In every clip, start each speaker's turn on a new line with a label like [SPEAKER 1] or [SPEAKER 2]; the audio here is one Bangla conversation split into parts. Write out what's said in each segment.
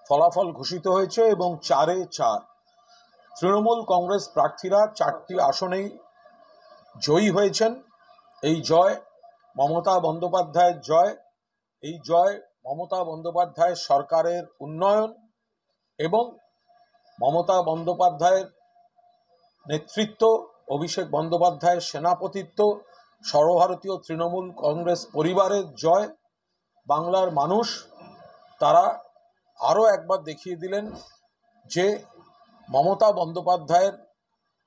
[SPEAKER 1] ফলাফল ঘোষিত হয়েছে এবং 4-4 তৃণমূল কংগ্রেস প্রার্থীরা 4টি আসনেই জয়ী হয়েছেন। এই জয় মমতা বন্দ্যোপাধ্যায়ের জয়। এই জয় মমতা বন্দ্যোপাধ্যায়ের সরকারের উন্নয়ন এবং মমতা বন্দ্যোপাধ্যায়ের নেতৃত্ব, অভিষেক বন্দ্যোপাধ্যায়ের সেনাপতিত্ব, সর্বভারতীয় তৃণমূল কংগ্রেস পরিবারের জয়। বাংলার মানুষ তারা আরও একবার দেখিয়ে দিলেন যে মমতা বন্দ্যোপাধ্যায়ের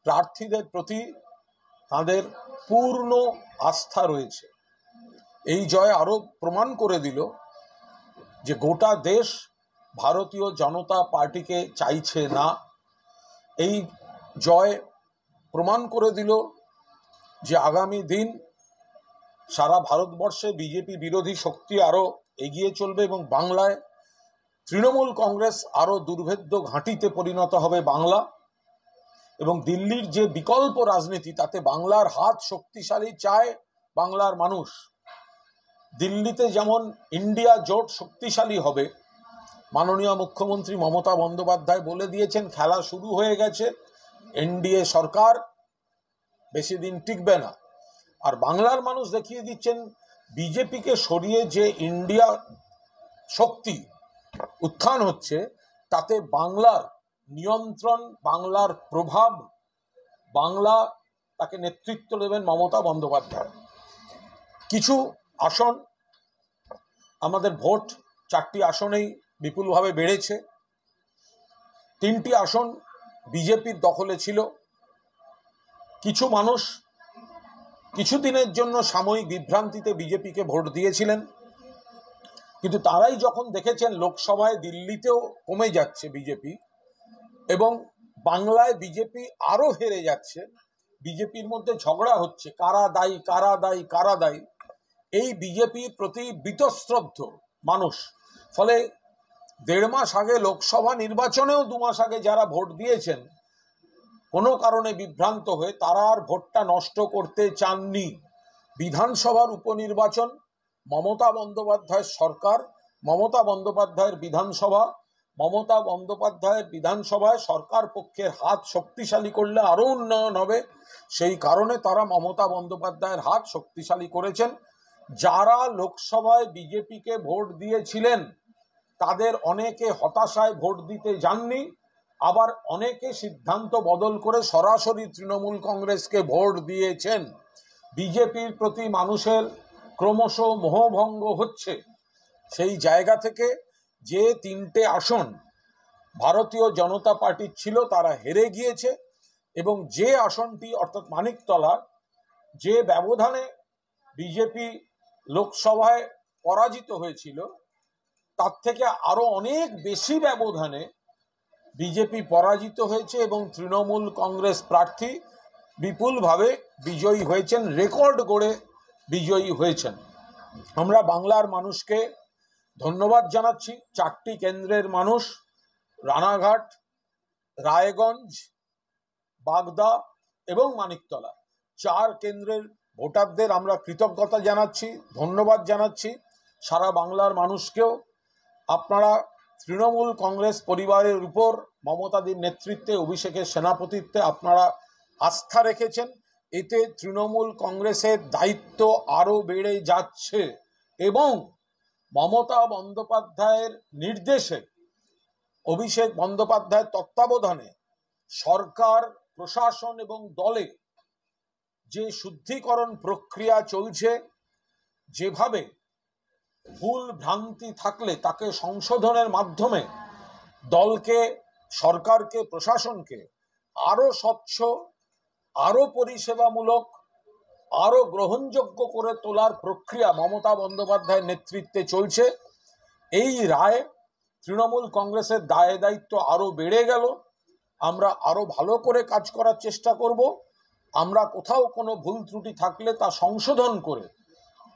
[SPEAKER 1] প্রার্থীদের প্রতি তাদের পূর্ণ আস্থা রয়েছে। এই জয় আরও প্রমাণ করে দিল যে গোটা দেশ ভারতীয় জনতা পার্টিকে চাইছে না। এই জয় প্রমাণ করে দিল যে আগামী দিন সারা ভারতবর্ষে বিজেপি বিরোধী শক্তি আরও এগিয়ে চলবে এবং বাংলায় তৃণমূল কংগ্রেস আরও দুর্ভেদ্য ঘাঁটিতে পরিণত হবে বাংলা। এবং দিল্লির যে বিকল্প রাজনীতি, তাতে বাংলার হাত শক্তিশালী চায় বাংলার মানুষ। দিল্লিতে যেমন ইন্ডিয়া জোট শক্তিশালী হবে, মাননীয় মুখ্যমন্ত্রী মমতা বন্দ্যোপাধ্যায় বলে দিয়েছেন খেলা শুরু হয়ে গেছে, এনডিএ সরকার বেশি দিন টিকবে না। আর বাংলার মানুষ দেখিয়ে দিচ্ছেন বিজেপিকে সরিয়ে যে ইন্ডিয়া শক্তি উত্থান হচ্ছে, তাতে বাংলার নিয়ন্ত্রণ, বাংলার প্রভাব, বাংলা তাকে নেতৃত্ব দেবেন মমতা বন্দ্যোপাধ্যায়। কিছু আসন আমাদের ভোট 4টি আসনেই বিপুলভাবে বেড়েছে। 3টি আসন বিজেপির দখলে ছিল। কিছু মানুষ কিছুদিনের জন্য সাময়িক বিভ্রান্তিতে বিজেপিকে ভোট দিয়েছিলেন, কিন্তু তারাই যখন দেখেছেন লোকসভায় দিল্লিতেও কমে যাচ্ছে বিজেপি এবং বাংলায় বিজেপি আরো হেরে যাচ্ছে, বিজেপির মধ্যে ঝগড়া হচ্ছে কারা দায়ী কারা দায়ী কারা দায়ী, এই বিজেপির প্রতি বীতশ্রদ্ধ মানুষ। ফলে 1.5 মাস আগে লোকসভা নির্বাচনেও 2 মাস আগে যারা ভোট দিয়েছেন কোনো কারণে বিভ্রান্ত হয়ে, তারা আর ভোটটা নষ্ট করতে চাননি। বিধানসভার উপনির্বাচন, মমতা বন্দ্যোপাধ্যায়ের সরকার, মমতা বন্দ্যোপাধ্যায়ের বিধানসভা, মমতা বন্দ্যোপাধ্যায়ের বিধানসভায় সরকার পক্ষের হাত শক্তিশালী করলে আরো উন্নয়ন হবে, সেই কারণে তারা মমতা বন্দ্যোপাধ্যায়ের হাত শক্তিশালী করেছেন। যারা লোকসভায় বিজেপিকে ভোট দিয়েছিলেন তাদের অনেকে হতাশায় ভোট দিতে যাননি, আবার অনেকে সিদ্ধান্ত বদল করে সরাসরি তৃণমূল কংগ্রেসকে ভোট দিয়েছেন। বিজেপির প্রতি মানুষের ক্রমশ মোহভঙ্গ হচ্ছে। সেই জায়গা থেকে যে 3টে আসন ভারতীয় জনতা পার্টির ছিল তারা হেরে গিয়েছে এবং যে আসনটি অর্থাৎ মানিকতলা, যে ব্যবধানে বিজেপি লোকসভায় পরাজিত হয়েছিল তার থেকে আরো অনেক বেশি ব্যবধানে বিজেপি পরাজিত হয়েছে এবং তৃণমূল কংগ্রেস প্রার্থী বিপুলভাবে বিজয়ী হয়েছেন, রেকর্ড গড়ে বিজয়ী হয়েছেন। আমরা বাংলার মানুষকে ধন্যবাদ জানাচ্ছি। 4টি কেন্দ্রের মানুষ, রানাঘাট, রায়গঞ্জ, বাগদা এবং মানিকতলা, 4 কেন্দ্রের ভোটারদের আমরা কৃতজ্ঞতা জানাচ্ছি, ধন্যবাদ জানাচ্ছি। সারা বাংলার মানুষকেও আপনারা তৃণমূল কংগ্রেস পরিবারের উপর মমতাদির নেতৃত্বে, অভিষেকের সেনাপতিত্বে আপনারা আস্থা রেখেছেন। এতে তৃণমূল কংগ্রেসের দায়িত্ব আরো বেড়ে যাচ্ছে এবং মমতা বন্দ্যোপাধ্যায়ের নির্দেশে, অভিষেক বন্দ্যোপাধ্যায়ের তত্ত্বাবধানে সরকার, প্রশাসন এবং দলে যে শুদ্ধিকরণ প্রক্রিয়া চলছে, যেভাবে ভুল ভ্রান্তি থাকলে তাকে সংশোধনের মাধ্যমে দলকে, সরকারকে, প্রশাসনকে আরো স্বচ্ছ, আরো পরিষেবামূলক, আরো গ্রহণযোগ্য করে তোলার প্রক্রিয়া মমতা বন্দ্যোপাধ্যায়ের নেতৃত্বে চলছে। এই রায় তৃণমূল কংগ্রেসের দায় দায়িত্ব আরো বেড়ে গেল। আমরা আরো ভালো করে কাজ করার চেষ্টা করব। আমরা কোথাও কোনো ভুল ত্রুটি থাকলে তা সংশোধন করে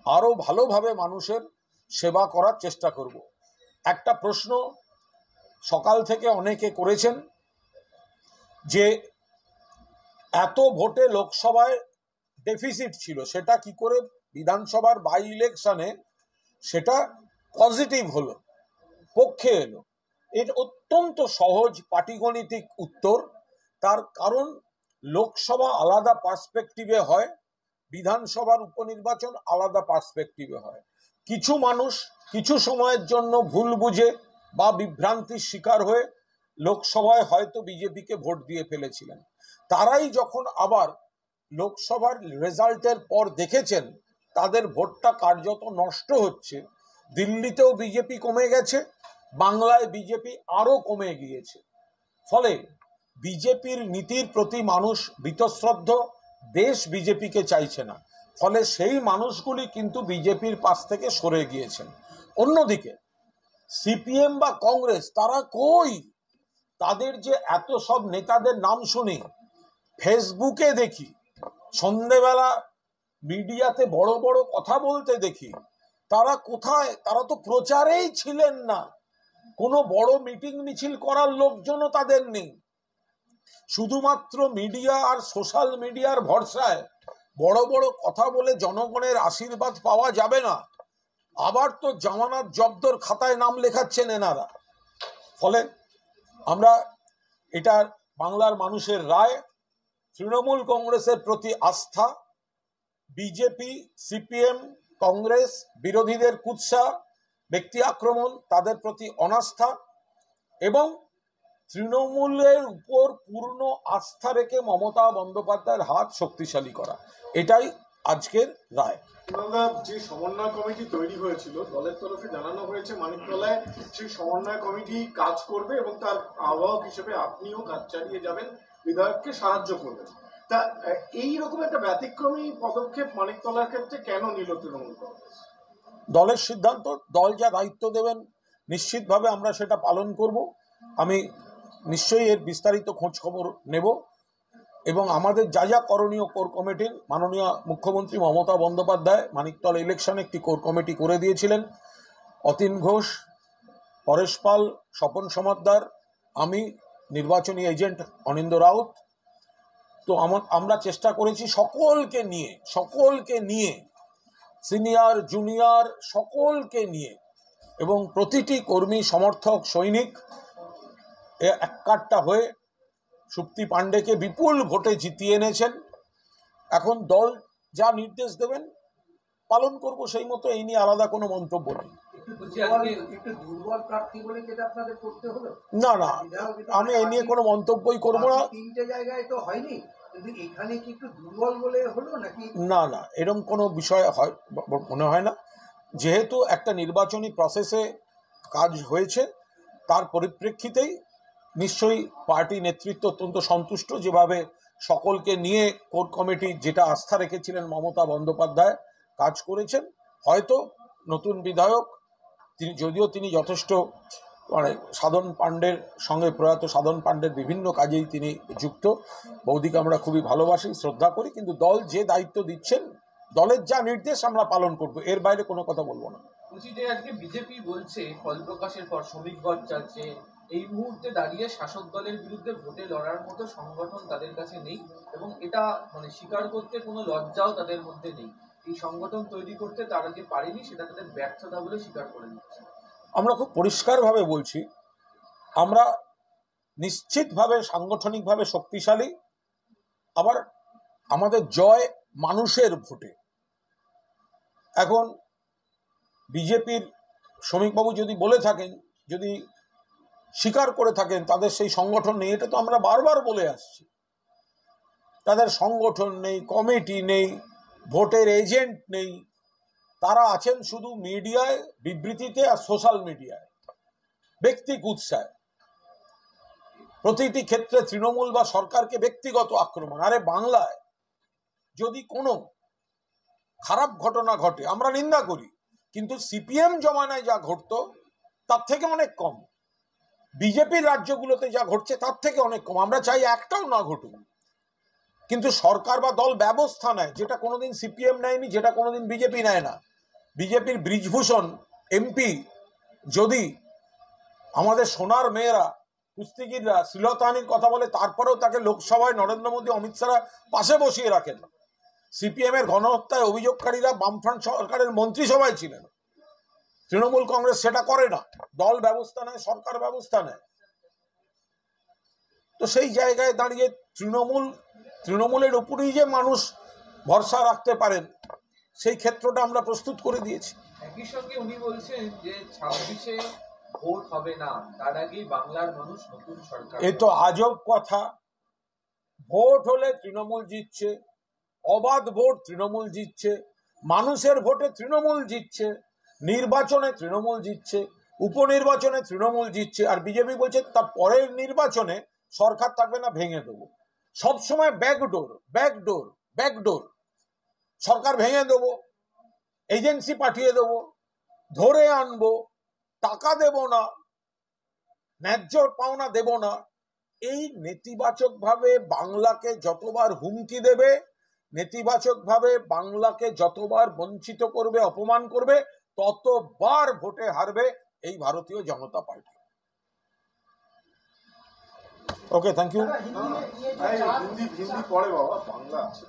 [SPEAKER 1] আরো ভালোভাবে মানুষের সেবা করার চেষ্টা করব। একটা প্রশ্ন সকাল থেকে অনেকে করেছেন যে এত ভোটে লোকসভায় ডেফিসিট ছিল, সেটা কি করে বিধানসভার বাই ইলেকশনে সেটা পজিটিভ হলো, পক্ষে এলো। এর অত্যন্ত সহজ পাটিগণিতিক উত্তর। তার কারণ লোকসভা আলাদা পার্সপেক্টিভে হয়, বিধানসভার উপনির্বাচন আলাদা পার্সপেক্টিভে হয়। কিছু মানুষ কিছু সময়ের জন্য ভুল বুঝে বা বিভ্রান্তির শিকার হয়ে লোকসভায় হয়তো বিজেপিকে ভোট দিয়ে ফেলেছিলেন। তারাই যখন আবার লোকসভার রেজাল্টের পর দেখেছেন তাদের ভোটটা কার্যত নষ্ট হচ্ছে, দিল্লিতেও বিজেপি কমে গেছে, বাংলায় বিজেপি আরো কমে গিয়েছে, ফলে বিজেপির নীতির প্রতি মানুষ বীতশ্রদ্ধ, দেশ বিজেপিকে চাইছে না, ফলে সেই মানুষগুলি কিন্তু বিজেপির পাশ থেকে সরে গিয়েছেন। অন্যদিকে সিপিএম বা কংগ্রেস তারা কই? তাদের যে এত সব নেতাদের নাম শুনি, ফেসবুকে দেখি, সন্ধেবেলা মিডিয়াতে বড় বড় কথা বলতে দেখি, তারা কোথায়? তারা তো প্রচারেই ছিলেন না, কোনো বড় মিটিং মিছিল করার লোকজনও তাদের নেই। শুধুমাত্র মিডিয়া আর সোশ্যাল মিডিয়ার ভরসায় বড় বড় কথা বলে জনগণের আশীর্বাদ পাওয়া যাবে না। আবার তো জামানত জব্দর খাতায় নাম লেখাচ্ছেন এনারা। ফলে আমরা এটা বাংলার মানুষের রায়, তৃণমূল কংগ্রেসের প্রতি আস্থা, বিজেপি, সিপিএম, কংগ্রেস বিরোধীদের কুৎসা, ব্যক্তি আক্রমণ, তাদের প্রতি অনাস্থা এবং তৃণমূলের উপর পূর্ণ আস্থা রেখে মমতা বন্দ্যোপাধ্যায়ের হাত শক্তিশালী করা, এটাই আজকের রায়।
[SPEAKER 2] যে সমন্বয় কমিটি তৈরি হয়েছিল দলের তরফে জানানো হয়েছে মানিকতলায় সেই সমন্বয় কমিটি কাজ করবে এবং তার আহ্বায়ক হিসেবে আপনিও কাজ চালিয়ে যাবেন, বিধায়ককে সাহায্য করবেন। তা এইরকম একটা ব্যতিক্রমী পদক্ষেপ মানিকতলার ক্ষেত্রে কেন নিল তৃণমূল কংগ্রেস?
[SPEAKER 1] দলের সিদ্ধান্ত, দল যা দায়িত্ব দেবেন নিশ্চিতভাবে আমরা সেটা পালন করব। আমি নিশ্চয়ই এর বিস্তারিত খোঁজ খবর নেব এবং আমাদের যা যা করণীয় কোর কমিটির, মাননীয় মুখ্যমন্ত্রী মমতা বন্দ্যোপাধ্যায় মানিকতলা ইলেকশনে একটি কোর কমিটি করে দিয়েছিলেন। অতীন ঘোষ, পরেশ পাল, স্বপন সমাদ্দার, আমি, নির্বাচনী এজেন্ট অনিন্দ্য রাউত। তো আমরা চেষ্টা করেছি সকলকে নিয়ে সিনিয়র জুনিয়র সকলকে নিয়ে, এবং প্রতিটি কর্মী সমর্থক সৈনিক এককাট্টা হয়ে সুপ্তি পাণ্ডেকে বিপুল ভোটে জিতিয়ে এনেছেন। এখন দল যা নির্দেশ দেবেন পালন করব সেই মতো, এই নিয়ে আলাদা কোনো মন্তব্য নেই। না না, আমি এই নিয়ে কোনো মন্তব্যই করব না। না না, এরকম কোনো বিষয় হয় মনে হয় না। যেহেতু একটা নির্বাচনী প্রসেসে কাজ হয়েছে, তার পরিপ্রেক্ষিতেই নিশ্চয়ই পার্টি নেতৃত্ব অত্যন্ত সন্তুষ্ট, যেভাবে সকলকে নিয়ে কোর কমিটি যেটা আস্থা রেখেছিলেন মমতা বন্দ্যোপাধ্যায় কাজ করেছেন। হয়তো নতুন বিধায়ক যদিও তিনি যথেষ্ট সাধন পাণ্ডের সঙ্গে, প্রয়াত সাধন পাণ্ডের বিভিন্ন কাজেই তিনি যুক্ত, বৌদিকে আমরা খুবই ভালোবাসি, শ্রদ্ধা করি, কিন্তু দল যে দায়িত্ব দিচ্ছেন, দলের যা নির্দেশ আমরা পালন করব, এর বাইরে কোনো কথা বলবো না।
[SPEAKER 3] আজকে বিজেপি বলছে ফল প্রকাশের পর শ্রমিক গণ চাচ্ছে, এই মুহূর্তে দাঁড়িয়ে শাসক দলের বিরুদ্ধে ভোটে লড়ার মতো সংগঠন তাদের কাছে নেই এবং এটা স্বীকার করতে কোনো লজ্জাও তাদের মধ্যে নেই। এই সংগঠন তৈরি করতে তারা যে পারেনি সেটা তাদের ব্যর্থতা বলে স্বীকার করে নিচ্ছে।
[SPEAKER 1] আমরা খুব পরিষ্কারভাবে বলছি, আমরা নিশ্চিতভাবে সাংগঠনিকভাবে শক্তিশালী, আবার আমাদের জয় মানুষের ভোটে। এখন বিজেপির শ্রমিকবাবু যদি বলে থাকেন, যদি স্বীকার করে থাকেন তাদের সেই সংগঠন নেই, এটা তো আমরা বারবার বলে আসছি। তাদের সংগঠন নেই, কমিটি নেই, ভোটের এজেন্ট নেই, তারা আছেন শুধু মিডিয়ায়, বিবৃতিতে আর সোশ্যাল মিডিয়ায়, ব্যক্তি কুৎসায়, প্রতিটি ক্ষেত্রে তৃণমূল বা সরকারকে ব্যক্তিগত আক্রমণ। আরে বাংলায় যদি কোনো খারাপ ঘটনা ঘটে আমরা নিন্দা করি, কিন্তু সিপিএম জমানায় যা ঘটতো তার থেকে অনেক কম, বিজেপির রাজ্যগুলোতে যা ঘটছে তার থেকে অনেক কম। আমরা চাই একটাও না ঘটুক, কিন্তু সরকার বা দল ব্যবস্থা নেয়, যেটা কোনোদিন সিপিএম নেয়নি, যেটা কোনোদিন বিজেপি নেয় না। বিজেপির বৃজভূষণ এমপি যদি আমাদের সোনার মেয়েরা, কুস্তিগিররা শ্লীলতাহানির কথা বলে, তারপরেও তাকে লোকসভায় নরেন্দ্র মোদী, অমিত শাহ পাশে বসিয়ে রাখেন। সিপিএম এর গণহত্যায় অভিযোগকারীরা বামফ্রন্ট সরকারের মন্ত্রিসভায় ছিলেন। তৃণমূল কংগ্রেস সেটা করে না, দল ব্যবস্থা নেয়, সরকার ব্যবস্থা নেয়। তো সেই জায়গায় দাঁড়িয়ে তৃণমূলের উপরেই যে মানুষ ভরসা রাখতে পারেন সেই ক্ষেত্রটা আমরা প্রস্তুত করে দিয়েছি।
[SPEAKER 3] একই সঙ্গে উনি বলছেন যে 26-এ ভোট হবে না, তার আগেই বাংলার মানুষ নতুন সরকার।
[SPEAKER 1] এ তো আজব কথা। ভোট হলে তৃণমূল জিতছে, অবাধ ভোট তৃণমূল জিতছে, মানুষের ভোটে তৃণমূল জিতছে, নির্বাচনে তৃণমূল জিতছে, উপনির্বাচনে তৃণমূল জিতছে, আর বিজেপি বলছে তার পরের নির্বাচনে সরকার থাকবে না, ভেঙে দেবো। সবসময় ব্যাকডোর ব্যাকডোর ব্যাকডোর। সরকার ভেঙে দেবো, এজেন্সি পাঠিয়ে দেবো, ধরে আনবো, টাকা দেব না, ন্যায্য পাওনা দেব না। এই নেতিবাচক ভাবে বাংলাকে যতবার হুমকি দেবে, নেতিবাচক ভাবে বাংলাকে যতবার বঞ্চিত করবে, অপমান করবে, ততবার ভোটে হারবে এই Bharatiya Janata Party. Okay, thank you.
[SPEAKER 2] Hindi পড়ে বাবা, বাংলা আছে।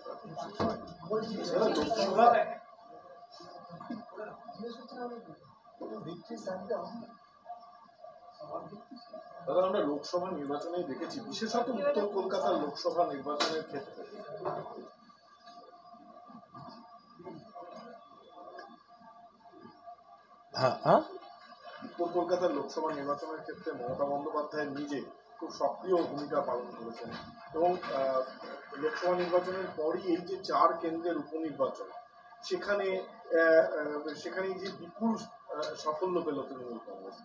[SPEAKER 2] দাদা, আমরা লোকসভা নির্বাচনেই দেখেছি, বিশেষত উত্তর কলকাতার লোকসভা নির্বাচনের ক্ষেত্রে উত্তর কলকাতার লোকসভা নির্বাচনের ক্ষেত্রে মমতা বন্দ্যোপাধ্যায় নিজে খুব সক্রিয় ভূমিকা পালন করেছেন এবং লোকসভা নির্বাচনের পরই এই যে 4 কেন্দ্রের উপনির্বাচন, সেখানে যে বিপুল সাফল্য পেল তৃণমূল কংগ্রেস,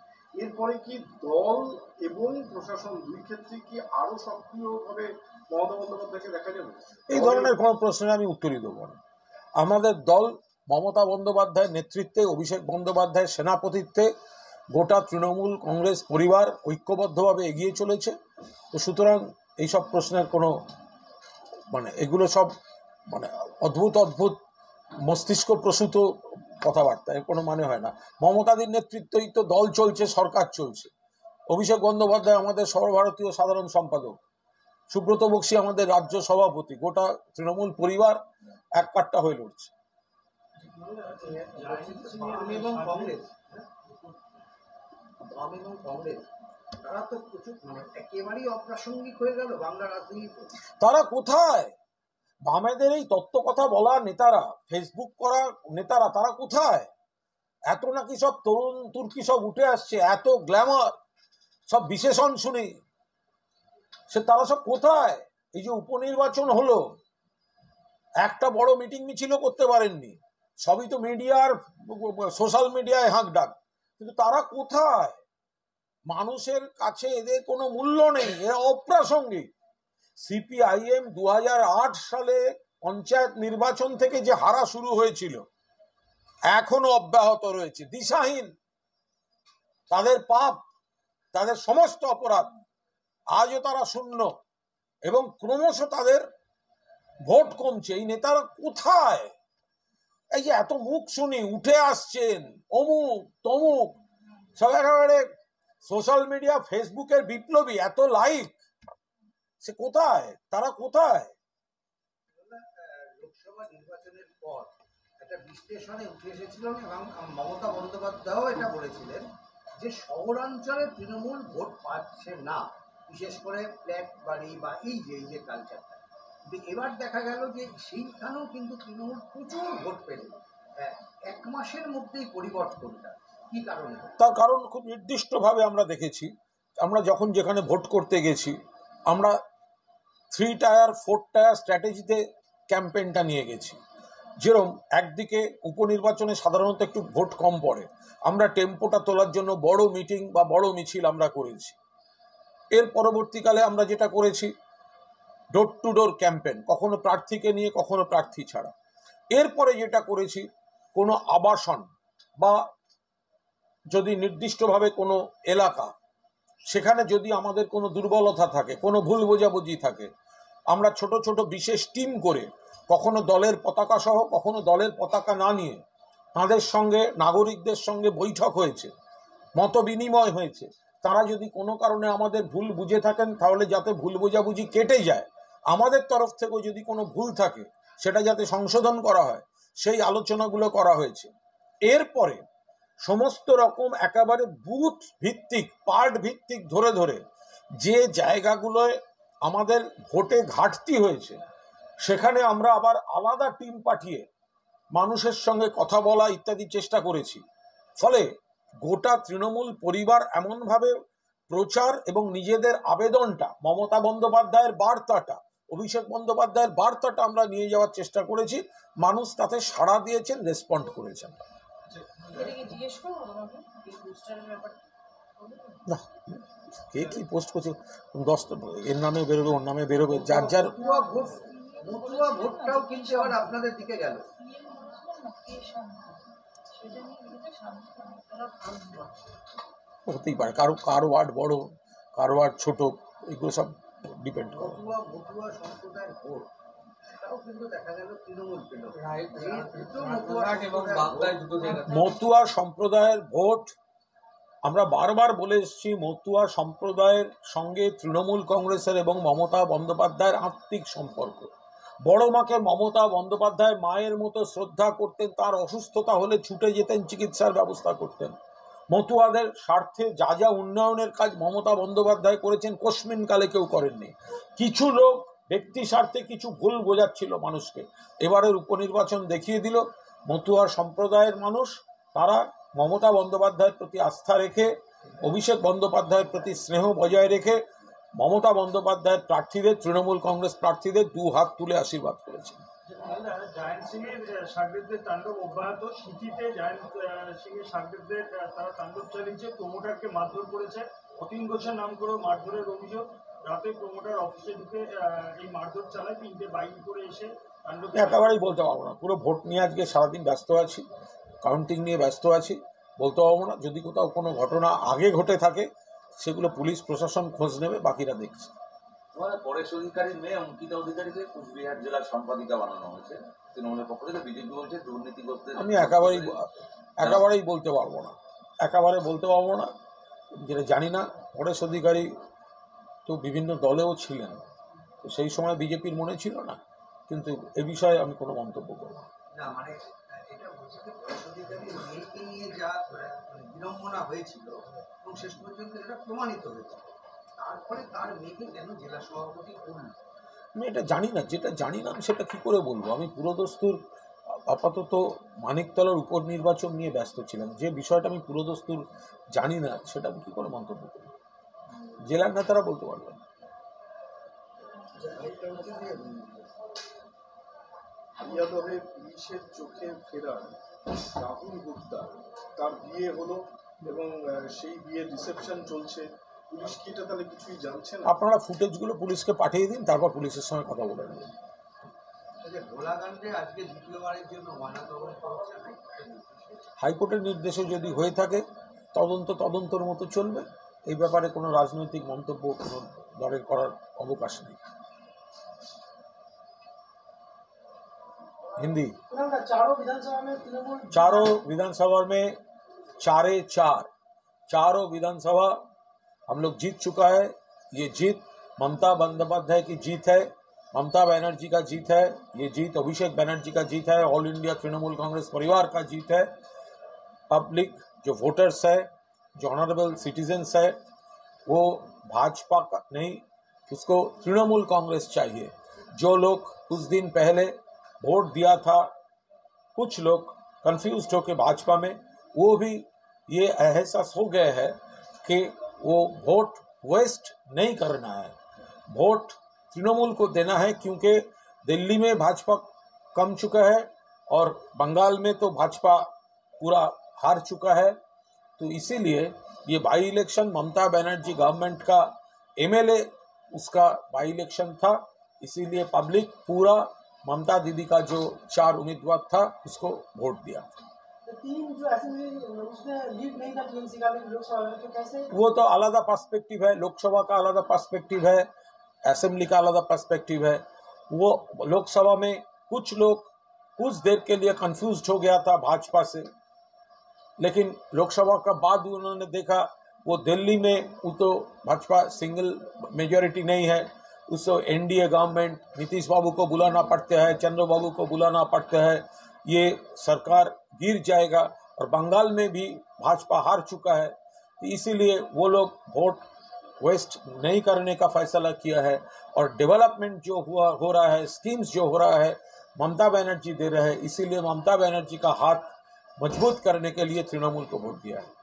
[SPEAKER 2] এরপরে কি দল এবং প্রশাসন দুই ক্ষেত্রে কি আরো সক্রিয়ভাবে মমতা বন্দ্যোপাধ্যায়কে দেখা যাবে?
[SPEAKER 1] এই ধরনের কোন প্রশ্নে আমি উত্তরই দেবো না। আমাদের দল মমতা বন্দ্যোপাধ্যায়ের নেতৃত্বে, অভিষেক বন্দ্যোপাধ্যায়ের সেনাপতিত্বে গোটা তৃণমূল কংগ্রেস পরিবার ঐক্যবদ্ধভাবে এগিয়ে চলেছে। তো সুতরাং এইসব প্রশ্নের কোনো এগুলো সব অদ্ভুত অদ্ভুত মস্তিষ্ক প্রসূত কথাবার্তা, এর কোনো মানে হয় না। মমতাদির নেতৃত্বেই তো দল চলছে, সরকার চলছে। অভিষেক বন্দ্যোপাধ্যায় আমাদের সর্বভারতীয় সাধারণ সম্পাদক, সুব্রত বক্সী আমাদের রাজ্য সভাপতি, গোটা তৃণমূল পরিবার এক কাট্টা হয়ে লড়ছে। তারা কোথায়? বামেদের এই তত্ত্ব কথা বলা নেতারা, ফেসবুক করা নেতারা, তারা কোথায়? এত নাকি সব তরুণ তুর্কি সব উঠে আসছে, এত গ্ল্যামার, সব বিশেষণ শুনি, তারা সব কোথায়? এই যে উপনির্বাচন হলো, একটা বড় মিটিং মিছিলও করতে পারেননি, সবই তো মিডিয়ার, সোশ্যাল মিডিয়ায় হাঁক ডাক, কিন্তু তারা কোথায়? মানুষের কাছে এদের কোনো মূল্য নেই, এরা অপ্রাসঙ্গিক। সিপিআইএম 2008 সালে পঞ্চায়েত নির্বাচন থেকে যে হারা শুরু হয়েছিল, এখনো অব্যাহত রয়েছে, দিশাহীন। তাদের পাপ, তাদের সমস্ত অপরাধ, আজও তারা শূন্য, এবং ক্রমশ তাদের ভোট কমছে। এই নেতারা কোথায়? এই যে এত মুখ শুনি, উঠে আসছেন অমুক তমুক, সব একেবারে সোশ্যাল মিডিয়া ফেসবুকের বিপ্লবী, এত লাইক, সে কোথায়? তারা কোথায়?
[SPEAKER 4] লোকসভা নির্বাচনের পর একটা বিশ্লেষণে উঠে এসেছিল এবং মমতা বন্দ্যোপাধ্যায়ও এটা বলেছিলেন যে শহরাঞ্চলে তৃণমূল ভোট পাচ্ছে না, বিশেষ করে ফ্ল্যাট বাড়ি বা এই যে কালচারটা। এবার দেখা গেল যে সেইখানেও কিন্তু তৃণমূল প্রচুর ভোট পেল, 1 মাসের মধ্যেই পরিবর্তনটা। কি কারণে?
[SPEAKER 1] তার কারণ খুব নির্দিষ্টভাবে আমরা দেখেছি। আমরা যখন যেখানে ভোট করতে গেছি, আমরা 3 টায়ার 4 টায়ার স্ট্র্যাটেজিতে ক্যাম্পেইনটা নিয়ে গেছি। যেরকম একদিকে উপনির্বাচনে সাধারণত একটু ভোট কম পড়ে, আমরা টেম্পোটা তোলার জন্য বড় মিটিং বা বড় মিছিল আমরা করেছি। এর পরবর্তীকালে আমরা যেটা করেছি, ডোর টু ডোর ক্যাম্পেইন, কখনো প্রার্থীকে নিয়ে, কখনো প্রার্থী ছাড়া। এরপরে যেটা করেছি, কোনো আবাসন বা যদি নির্দিষ্টভাবে কোনো এলাকা, সেখানে যদি আমাদের কোনো দুর্বলতা থাকে, কোনো ভুল বোঝাবুঝি থাকে, আমরা ছোট ছোট বিশেষ টিম করে, কখনো দলের পতাকা সহ, কখনো দলের পতাকা না নিয়ে, তাদের সঙ্গে, নাগরিকদের সঙ্গে বৈঠক হয়েছে, মত বিনিময় হয়েছে। তারা যদি কোনো কারণে আমাদের ভুল বুঝে থাকেন, তাহলে যাতে ভুল বোঝাবুঝি কেটে যায়, আমাদের তরফ থেকেও যদি কোনো ভুল থাকে সেটা যাতে সংশোধন করা হয়, সেই আলোচনাগুলো করা হয়েছে। এরপরে সমস্ত রকম একেবারে বুথ ভিত্তিক, পার্ট ভিত্তিক ধরে ধরে যে জায়গাগুলোয় আমাদের ভোটে ঘাটতি হয়েছে সেখানে আমরা আবার আলাদা টিম পাঠিয়ে মানুষের সঙ্গে কথা বলা ইত্যাদি চেষ্টা করেছি। ফলে গোটা তৃণমূল পরিবার এমনভাবে প্রচার এবং নিজেদের আবেদনটা, মমতা বন্দ্যোপাধ্যায়ের বার্তাটা, অভিষেক বন্দ্যোপাধ্যায়ের বার্তাটা আমরা নিয়ে যাওয়ার চেষ্টা করেছি। মানুষ তাতে সাড়া দিয়েছেন, রেসপন্ড করেছেন। না, কে কি পোস্ট করছে, 10 এর নামে বেরোবে, ওর নামে বেরোবে, যার যার
[SPEAKER 4] ভোটটাও কিনছে আবার আপনাদের দিকে গেল।
[SPEAKER 1] হতেই পারে, কারো ওয়ার্ড বড়, কারো ওয়ার্ড ছোট, এগুলো সব ডিপেন্ড করে।
[SPEAKER 4] সম্প্রদায়ের ভোট সেটাও কিন্তু দেখা গেল তৃণমূল পেল।
[SPEAKER 1] মতুয়া সম্প্রদায়ের ভোট, আমরা বারবার বলে এসেছি, মতুয়া সম্প্রদায়ের সঙ্গে তৃণমূল কংগ্রেসের এবং মমতা বন্দ্যোপাধ্যায়ের আত্মিক সম্পর্ক। বড় মাকে মমতা বন্দ্যোপাধ্যায় মায়ের মতো শ্রদ্ধা করতেন, তার অসুস্থতা হলে ছুটে যেতেন, চিকিৎসার ব্যবস্থা করতেন। মতুয়াদের স্বার্থে যা যা উন্নয়নের কাজ মমতা বন্দ্যোপাধ্যায় করেছেন, কোশ্মিন কালে কেউ করেননি। কিছু লোক ব্যক্তি স্বার্থে কিছু ভুল বোঝাচ্ছিল মানুষকে। এবারের উপনির্বাচন দেখিয়ে দিল মতুয়া সম্প্রদায়ের মানুষ তারা মমতা বন্দ্যোপাধ্যায়ের প্রতি আস্থা রেখে, অভিষেক বন্দ্যোপাধ্যায়ের প্রতি স্নেহ বজায় রেখে মমতা বন্দ্যোপাধ্যায়ের প্রার্থীদের, তৃণমূল কংগ্রেস প্রার্থীদের দু হাত তুলে আশীর্বাদ করেছেন।
[SPEAKER 5] জায়েন্ট সিং এর শাগরেদদের তাণ্ডব অব্যাহত। সিটিতে জায়েন্ট সিং এর শাগরেদদের তারা তাণ্ডব চালিয়েছে, প্রমোটারকে মারধর করেছে, অতীন ঘোষের নাম করে মারধরের অভিযোগ। রাতে প্রমোটার অফিসে ঢুকে এই মারধর চালায়, 3টে বাইক করে এসে তাণ্ডব।
[SPEAKER 1] একেবারেই বলতে পারবো না, পুরো ভোট নিয়ে আজকে সারাদিন ব্যস্ত আছি, কাউন্টিং নিয়ে ব্যস্ত আছি, বলতে পারবো না। যদি কোথাও কোনো ঘটনা আগে ঘটে থাকে সেগুলো পুলিশ প্রশাসন খোঁজ নেবে, বাকিরা দেখছে।
[SPEAKER 6] পরেশ অধিকারীর মেয়ে অঙ্কিতা অধিকারীকে কুচবিহার জেলার সম্পাদিকা বানানো হয়েছে তৃণমূলের পক্ষ থেকে। বিজেপি বলছে দুর্নীতিগ্রস্ত।
[SPEAKER 1] আমি একেবারেই বলতে পারবো না, একেবারে বলতে পারবো না, যেটা জানি না। পরেশ অধিকারী তো বিভিন্ন দলেও ছিলেন, তো সেই সময় বিজেপির মনে ছিল না, কিন্তু এ বিষয়ে আমি কোনো মন্তব্য করব
[SPEAKER 4] না। মানে এটা বলছে যে পরেশ অধিকারীর মেয়েকে নিয়ে যা বিড়ম্বনা হয়েছিল এবং শেষ পর্যন্ত এটা প্রমাণিত হয়েছে, তারপরে তার মেয়েকে কেন জেলা সভাপতি করল
[SPEAKER 1] আমি এটা জানি না। যেটা জানি না আমি সেটা কি করে বলবো। আমি পুরোদস্তুর আপাতত মানিকতলার উপনির্বাচন নিয়ে ব্যস্ত ছিলাম। যে বিষয়টা আমি পুরোদস্তুর জানি না সেটা আমি কি করে মন্তব্য করব, জেলার নেতারা বলতে পারবেন।
[SPEAKER 2] ইয়াদবে পুলিশের চোখে ফেরা রাহুল গুপ্তা, তার বিয়ে হলো এবং সেই বিয়ের রিসেপশন চলছে। পুলিশ কি এটা তাহলে কিছুই জানছে না?
[SPEAKER 1] আপনারা ফুটেজগুলো পুলিশকে পাঠিয়ে দিন, তারপর পুলিশের সঙ্গে কথা বলে নেবেন।
[SPEAKER 4] আজকে দ্বিতীয়বারের জন্য ময়নাতদন্ত হচ্ছে না,
[SPEAKER 1] হাইকোর্টের নির্দেশে যদি হয়ে থাকে তদন্তর মতো চলবে। এই ব্যাপারে কোনো রাজনৈতিক মন্তব্য কোনো দলের করার অবকাশ নেই। हिंदी चारों विधानसभा में 4-4 चारों विधानसभा हम लोग जीत चुका है। ये जीत ममता बंदोपाध्याय की जीत है, ममता बनर्जी का जीत है, ये जीत अभिषेक बनर्जी का जीत है, ऑल इंडिया तृणमूल कांग्रेस परिवार का जीत है। पब्लिक जो वोटर्स है, जो ऑनरेबल सिटीजन्स है, वो भाजपा का नहीं, उसको तृणमूल कांग्रेस चाहिए। जो लोग कुछ दिन पहले वोट दिया था, कुछ लोग कंफ्यूज्ड होकर भाजपा में, वो भी ये एहसास हो गया है कि वो वोट वेस्ट नहीं करना है, वोट तृणमूल को देना है। क्योंकि दिल्ली में भाजपा कम चुका है और बंगाल में तो भाजपा पूरा हार चुका है। तो इसीलिए ये by election Mamata Banerjee government का एमएलए उसका बाई इलेक्शन था, इसीलिए पब्लिक पूरा ममता दीदी का जो 4 उम्मीदवार था उसको वोट दिया।
[SPEAKER 7] तीन जो असेंबली उसमें लीड नहीं था टीएमसी का लोकसभा में, तो कैसे?
[SPEAKER 1] वो तो अलग पर्सपेक्टिव है, लोकसभा का अलग पर्सपेक्टिव है, असेंबली का अलग पर्सपेक्टिव है। वो लोकसभा में कुछ लोग कुछ देर के लिए कंफ्यूज्ड हो गया था भाजपा से, लेकिन लोकसभा का बाद उन्होंने देखा वो दिल्ली में वो तो भाजपा सिंगल मेजॉरिटी नहीं है, उसको एनडीए गवर्नमेंट नीतीश बाबू को बुलाना पड़ता है, चंद्रबाबू को बुलाना पड़ता है, ये सरकार गिर जाएगा। और बंगाल में भी भाजपा हार चुका है, तो इसीलिए वो लोग वोट वेस्ट नहीं करने का फैसला किया है। और डेवलपमेंट जो हो रहा है, स्कीम्स जो हो रहा है, ममता बनर्जी दे रहे हैं, इसीलिए ममता बनर्जी का हाथ मजबूत करने के लिए तृणमूल को वोट दिया है।